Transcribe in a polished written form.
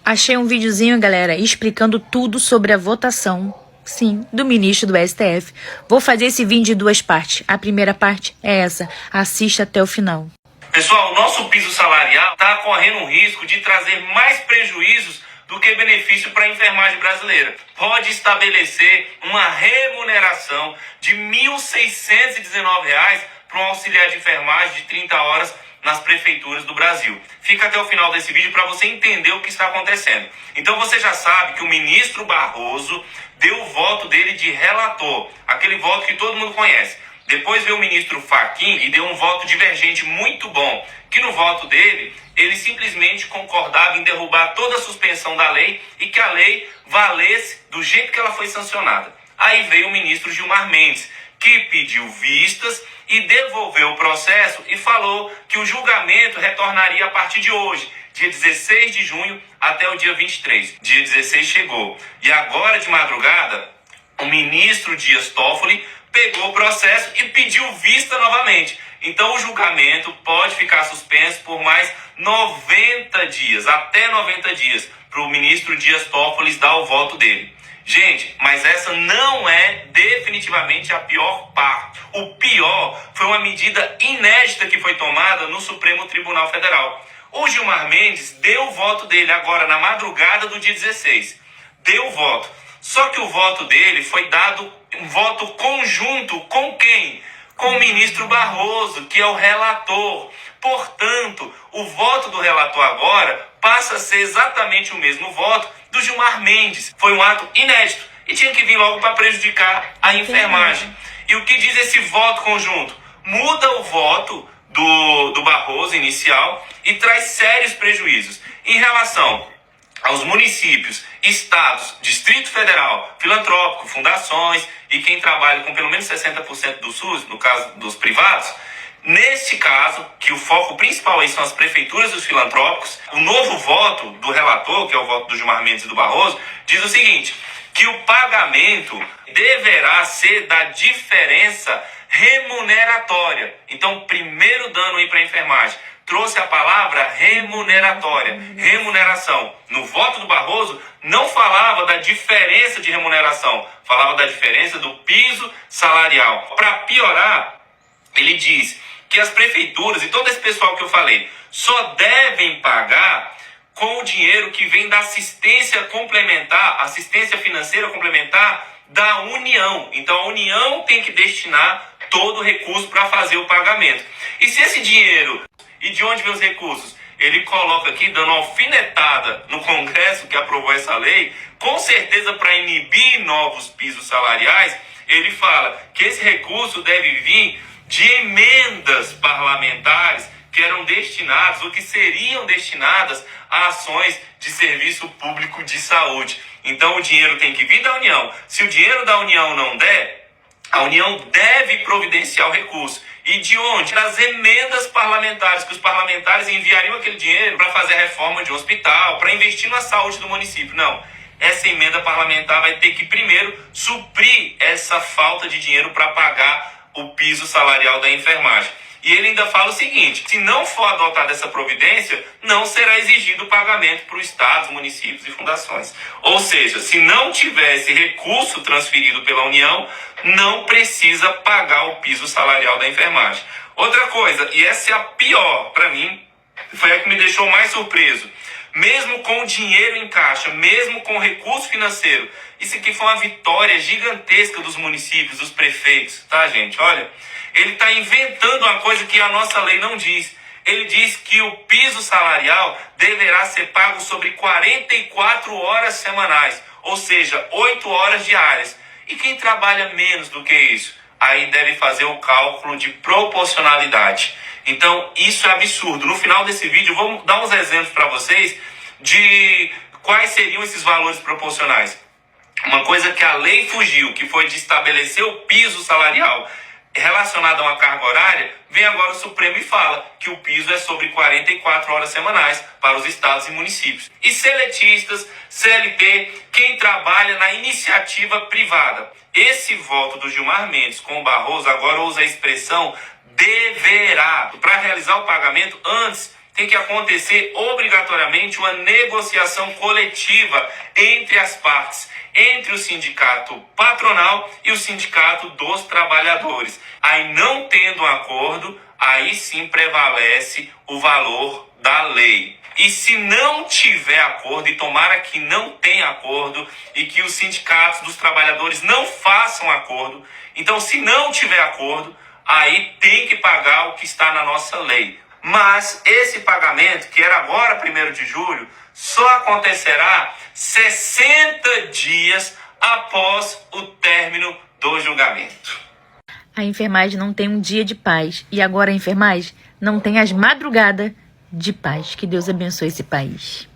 Achei um videozinho, galera, explicando tudo sobre a votação, sim, do ministro do STF. Vou fazer esse vídeo em duas partes. A primeira parte é essa. Assista até o final. Pessoal, o nosso piso salarial está correndo um risco de trazer mais prejuízos do que benefício para a enfermagem brasileira. Pode estabelecer uma remuneração de R$ 1.619 para um auxiliar de enfermagem de 30 horas nas prefeituras do Brasil. Fica até o final desse vídeo para você entender o que está acontecendo. Então você já sabe que o ministro Barroso deu o voto dele de relator, aquele voto que todo mundo conhece. Depois veio o ministro Fachin e deu um voto divergente muito bom, que no voto dele, ele simplesmente concordava em derrubar toda a suspensão da lei e que a lei valesse do jeito que ela foi sancionada. Aí veio o ministro Gilmar Mendes, que pediu vistas e devolveu o processo e falou que o julgamento retornaria a partir de hoje, dia 16 de junho até o dia 23. Dia 16 chegou. E agora de madrugada, o ministro Dias Toffoli pegou o processo e pediu vista novamente. Então o julgamento pode ficar suspenso por mais 90 dias, até 90 dias, para o ministro Dias Toffoli dar o voto dele. Gente, mas essa não é definitivamente a pior parte. O pior foi uma medida inédita que foi tomada no Supremo Tribunal Federal. O Gilmar Mendes deu o voto dele agora na madrugada do dia 16. Deu o voto. Só que o voto dele foi dado um voto conjunto com quem? Com o ministro Barroso, que é o relator. Portanto, o voto do relator agora passa a ser exatamente o mesmo voto do Gilmar Mendes. Foi um ato inédito e tinha que vir logo para prejudicar a enfermagem. E o que diz esse voto conjunto? Muda o voto do Barroso inicial e traz sérios prejuízos em relação aos municípios, estados, Distrito Federal, filantrópico, fundações e quem trabalha com pelo menos 60% do SUS, no caso dos privados. Neste caso, que o foco principal aí são as prefeituras dos filantrópicos, o novo voto do relator, que é o voto do Gilmar Mendes e do Barroso, diz o seguinte, que o pagamento deverá ser da diferença remuneratória. Então, primeiro dano aí para a enfermagem, trouxe a palavra remuneratória, remuneração. No voto do Barroso, não falava da diferença de remuneração, falava da diferença do piso salarial. Para piorar, ele diz que as prefeituras e todo esse pessoal que eu falei só devem pagar com o dinheiro que vem da assistência complementar, assistência financeira complementar da União. Então a União tem que destinar todo o recurso para fazer o pagamento. E se esse dinheiro, e de onde vem os recursos? Ele coloca aqui, dando uma alfinetada no Congresso que aprovou essa lei, com certeza para inibir novos pisos salariais, ele fala que esse recurso deve vir de emendas parlamentares que eram destinadas ou que seriam destinadas a ações de serviço público de saúde. Então o dinheiro tem que vir da União. Se o dinheiro da União não der, a União deve providenciar o recurso. E de onde? Das emendas parlamentares, que os parlamentares enviariam aquele dinheiro para fazer a reforma de um hospital, para investir na saúde do município. Não. Essa emenda parlamentar vai ter que primeiro suprir essa falta de dinheiro para pagar o piso salarial da enfermagem. E ele ainda fala o seguinte, se não for adotada essa providência, não será exigido o pagamento para os estados, municípios e fundações. Ou seja, se não tivesse recurso transferido pela União, não precisa pagar o piso salarial da enfermagem. Outra coisa, e essa é a pior para mim, foi a que me deixou mais surpreso. Mesmo com o dinheiro em caixa, mesmo com o recurso financeiro, isso aqui foi uma vitória gigantesca dos municípios, dos prefeitos, tá, gente? Olha, ele está inventando uma coisa que a nossa lei não diz. Ele diz que o piso salarial deverá ser pago sobre 44 horas semanais, ou seja, 8 horas diárias. E quem trabalha menos do que isso? Aí deve fazer o cálculo de proporcionalidade. Então, isso é absurdo. No final desse vídeo, vou dar uns exemplos para vocês de quais seriam esses valores proporcionais. Uma coisa que a lei fugiu, que foi de estabelecer o piso salarial relacionado a uma carga horária, vem agora o Supremo e fala que o piso é sobre 44 horas semanais para os estados e municípios. E seletistas, CLT, quem trabalha na iniciativa privada. Esse voto do Gilmar Mendes com o Barroso agora usa a expressão deverá. Para realizar o pagamento, antes tem que acontecer obrigatoriamente uma negociação coletiva entre as partes, entre o sindicato patronal e o sindicato dos trabalhadores. Aí, não tendo um acordo, aí sim prevalece o valor da lei. E se não tiver acordo, e tomara que não tenha acordo, e que os sindicatos dos trabalhadores não façam acordo, então se não tiver acordo, aí tem que pagar o que está na nossa lei. Mas esse pagamento, que era agora 1º de julho, só acontecerá 60 dias após o término do julgamento. A enfermagem não tem um dia de paz. E agora a enfermagem não tem as madrugadas de paz. Que Deus abençoe esse país.